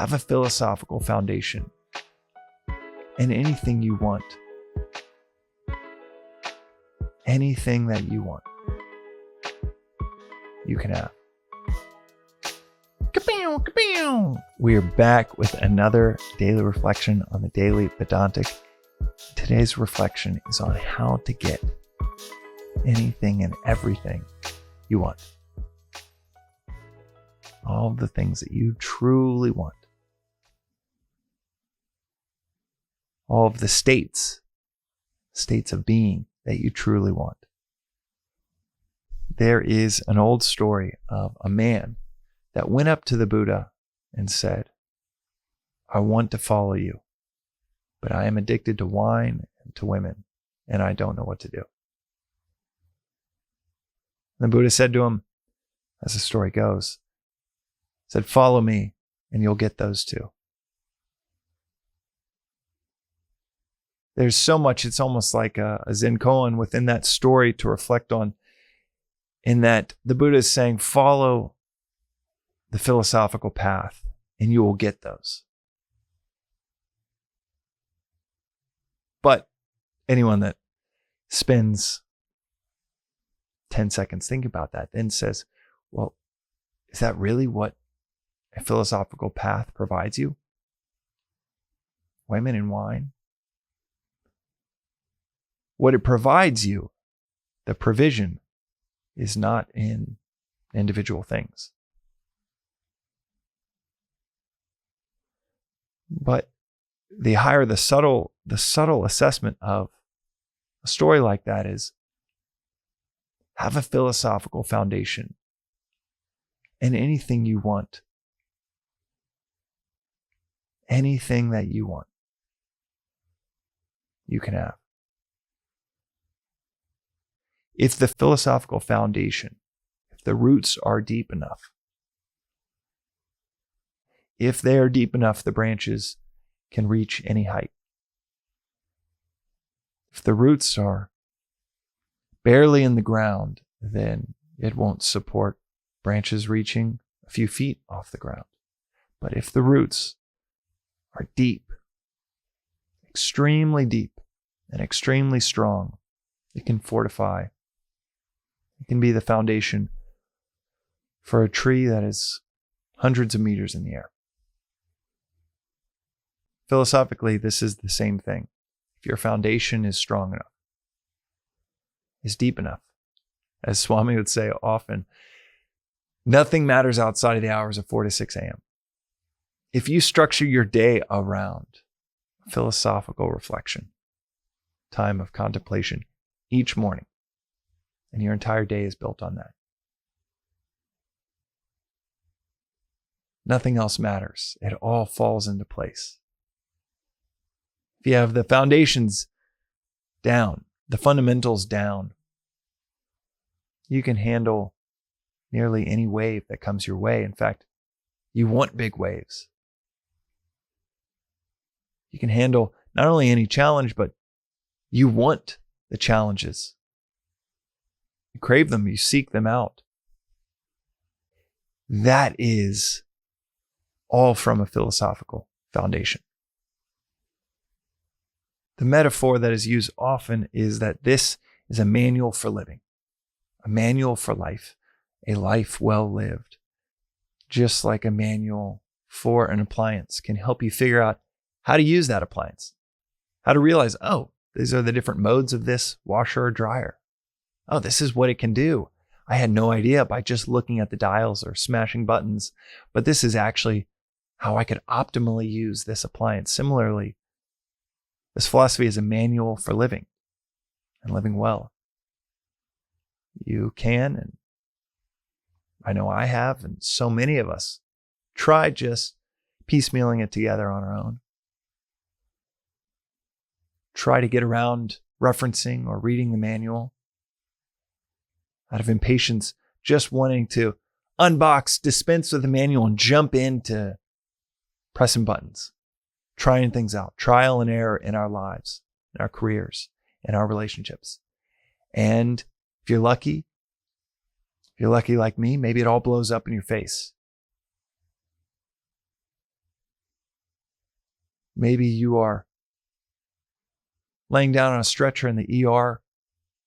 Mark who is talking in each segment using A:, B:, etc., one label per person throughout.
A: have a philosophical foundation, and anything you want, anything that you want, you can have. Kapow, kapow. We are back with another daily reflection on the Daily Vedantic. Today's reflection is on how to get anything and everything you want. All the things that you truly want. All of the states of being that you truly want. There is an old story of a man that went up to the Buddha and said, I want to follow you, but I am addicted to wine and to women, and I don't know what to do. The Buddha said to him, as the story goes, said, follow me and you'll get those too. There's so much, it's almost like a Zen koan within that story to reflect on, in that the Buddha is saying, follow the philosophical path and you will get those. But anyone that spends 10 seconds thinking about that then says, well, is that really what a philosophical path provides you? Women and wine? What it provides you, the provision, is not in individual things. But the higher the subtle assessment of a story like that is, have a philosophical foundation and anything you want, anything that you want, you can have. If the philosophical foundation, if the roots are deep enough, if they are deep enough, the branches can reach any height. If the roots are barely in the ground, then it won't support branches reaching a few feet off the ground. But if the roots are deep, extremely deep and extremely strong, it can fortify. It can be the foundation for a tree that is hundreds of meters in the air. Philosophically, this is the same thing. If your foundation is strong enough, is deep enough, as Swami would say often, nothing matters outside of the hours of 4 to 6 a.m. If you structure your day around philosophical reflection, time of contemplation each morning, and your entire day is built on that, nothing else matters. It all falls into place. If you have the foundations down, the fundamentals down, you can handle nearly any wave that comes your way. In fact, you want big waves. You can handle not only any challenge, but you want the challenges. You crave them, you seek them out. That is all from a philosophical foundation. The metaphor that is used often is that this is a manual for living, a manual for life, a life well lived. Just like a manual for an appliance can help you figure out how to use that appliance, how to realize, oh, these are the different modes of this washer or dryer. Oh, this is what it can do. I had no idea by just looking at the dials or smashing buttons, but this is actually how I could optimally use this appliance. Similarly, this philosophy is a manual for living and living well. You can, and I know I have, and so many of us tried just piecemealing it together on our own. Try to get around referencing or reading the manual out of impatience, just wanting to unbox, dispense with the manual, and jump into pressing buttons, trying things out, trial and error in our lives, in our careers, in our relationships. And if you're lucky like me, maybe it all blows up in your face. Maybe you are laying down on a stretcher in the ER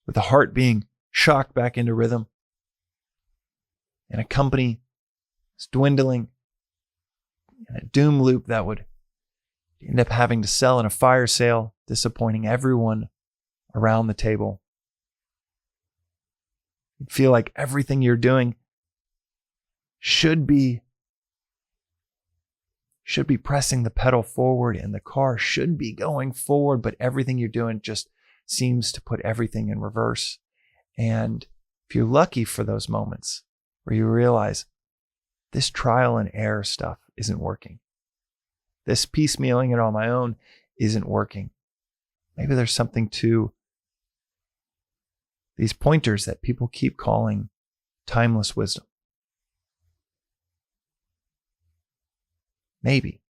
A: with the heart being shocked back into rhythm, and a company is dwindling in a doom loop that would end up having to sell in a fire sale, disappointing everyone around the table. You feel like everything you're doing should be pressing the pedal forward and the car should be going forward, but everything you're doing just seems to put everything in reverse. And if you're lucky for those moments where you realize this trial and error stuff isn't working, this piecemealing it on my own isn't working, maybe there's something to these pointers that people keep calling timeless wisdom. Maybe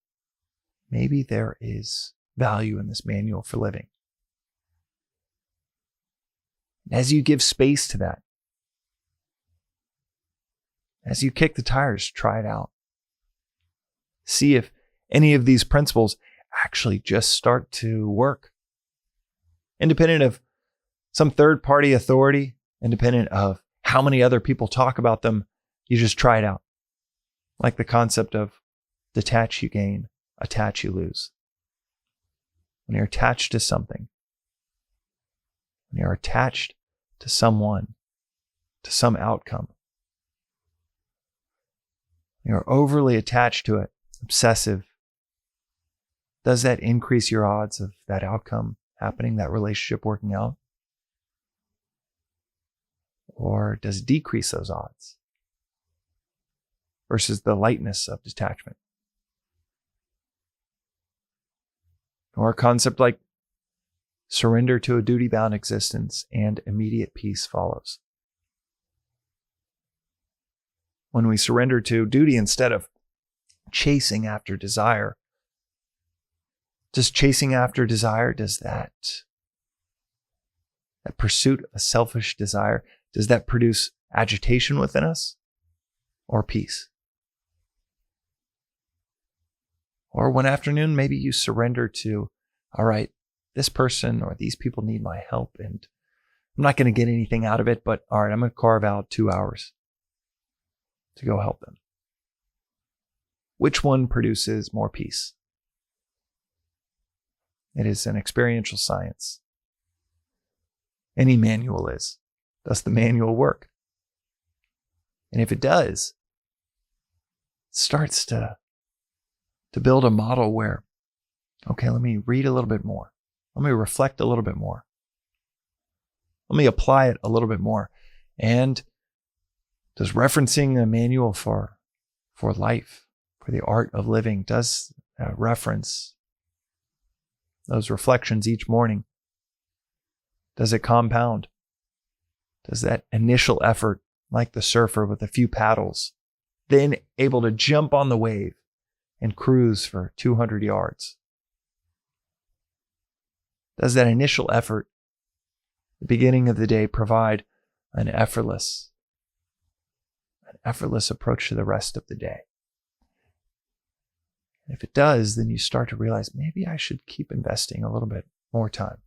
A: there is value in this manual for living. As you give space to that, as you kick the tires, try it out. See if any of these principles actually just start to work. Independent of some third-party authority, independent of how many other people talk about them, you just try it out. Like the concept of detach you gain, attach you lose. When you're attached to something, when you're attached to someone, to some outcome, you're overly attached to it, obsessive, does that increase your odds of that outcome happening, that relationship working out? Or does it decrease those odds versus the lightness of detachment? Or a concept like surrender to a duty-bound existence and immediate peace follows. When we surrender to duty instead of chasing after desire, does chasing after desire, does that pursuit of selfish desire, does that produce agitation within us or peace? Or one afternoon, maybe you surrender to, all right, this person or these people need my help and I'm not going to get anything out of it, but all right, I'm going to carve out 2 hours to go help them. Which one produces more peace? It is an experiential science. Any manual is. Does the manual work? And if it does, it starts to build a model where, okay, let me read a little bit more. Let me reflect a little bit more. Let me apply it a little bit more. And does referencing a manual for life, for the art of living, does reference those reflections each morning? Does it compound? Does that initial effort, like the surfer with a few paddles, then able to jump on the wave and cruise for 200 yards? Does that initial effort, the beginning of the day, provide an effortless approach to the rest of the day? And if it does, then you start to realize maybe I should keep investing a little bit more time.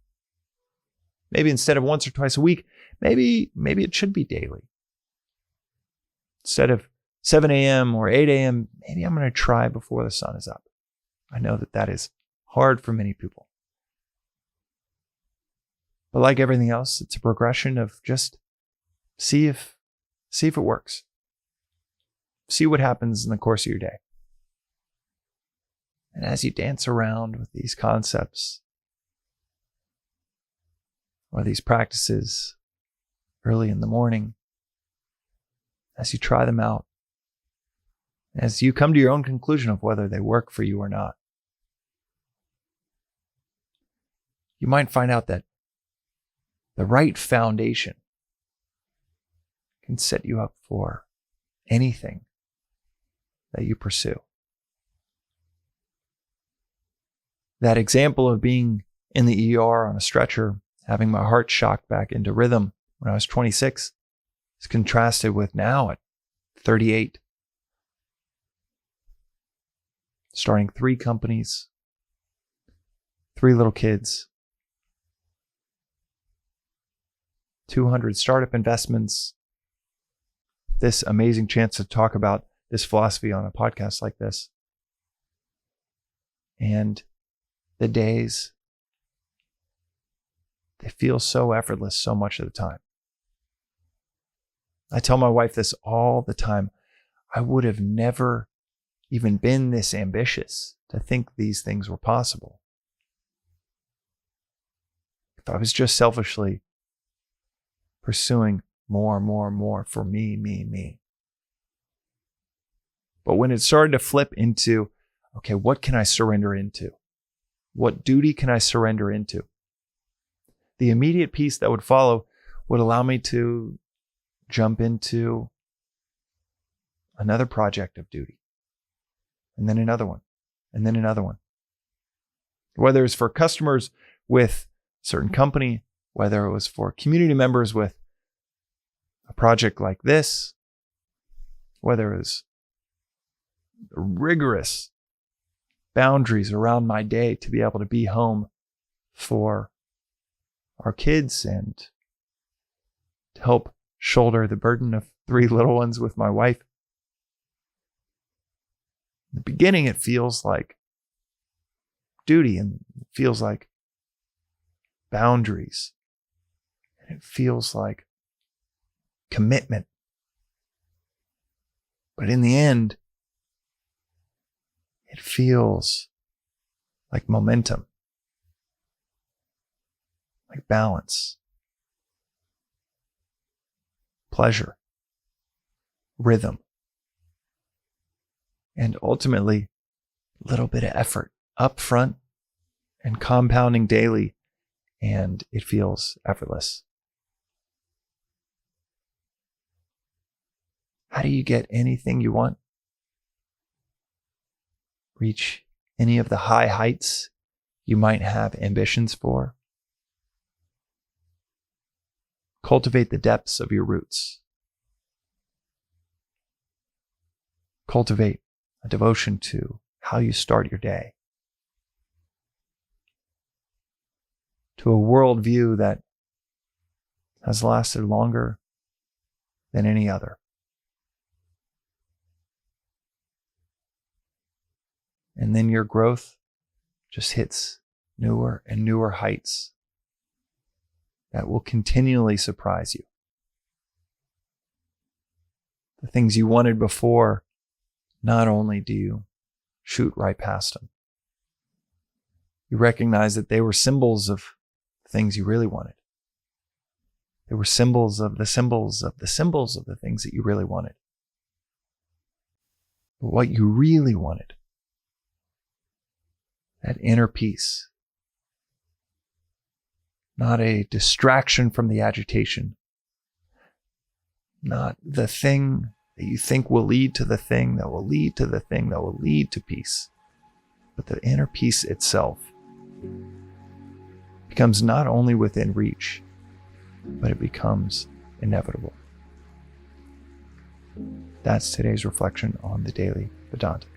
A: Maybe instead of once or twice a week, maybe it should be daily. Instead of 7 a.m. or 8 a.m., maybe I'm going to try before the sun is up. I know that is hard for many people. But like everything else, it's a progression of just see if it works. See what happens in the course of your day. And as you dance around with these concepts or these practices early in the morning, as you try them out, as you come to your own conclusion of whether they work for you or not, you might find out that the right foundation can set you up for anything that you pursue. That example of being in the ER on a stretcher, having my heart shocked back into rhythm when I was 26, is contrasted with now at 38. Starting 3 companies, 3 little kids, 200 startup investments, this amazing chance to talk about this philosophy on a podcast like this. And the days, they feel so effortless so much of the time. I tell my wife this all the time. I would have never even been this ambitious to think these things were possible if I was just selfishly pursuing more for me. But when it started to flip into, okay, what can I surrender into? What duty can I surrender into? The immediate piece that would follow would allow me to jump into another project of duty, and then another one, and then another one. Whether it's for customers with a certain company, whether it was for community members with a project like this, whether it was rigorous boundaries around my day to be able to be home for our kids and to help shoulder the burden of 3 little ones with my wife. In the beginning, it feels like duty, and it feels like boundaries, and it feels like commitment. But in the end, it feels like momentum, like balance, pleasure, rhythm, and ultimately a little bit of effort up front and compounding daily, and it feels effortless. How do you get anything you want? Reach any of the high heights you might have ambitions for? Cultivate the depths of your roots. Cultivate a devotion to how you start your day, to a worldview that has lasted longer than any other. And then your growth just hits newer and newer heights that will continually surprise you. The things you wanted before, not only do you shoot right past them, you recognize that they were symbols of things you really wanted. They were symbols of the symbols of the symbols of the things that you really wanted. But what you really wanted, that inner peace, not a distraction from the agitation, not the thing that you think will lead to the thing that will lead to the thing that will lead to peace, but the inner peace itself becomes not only within reach, but it becomes inevitable. That's today's reflection on the Daily Vedantic.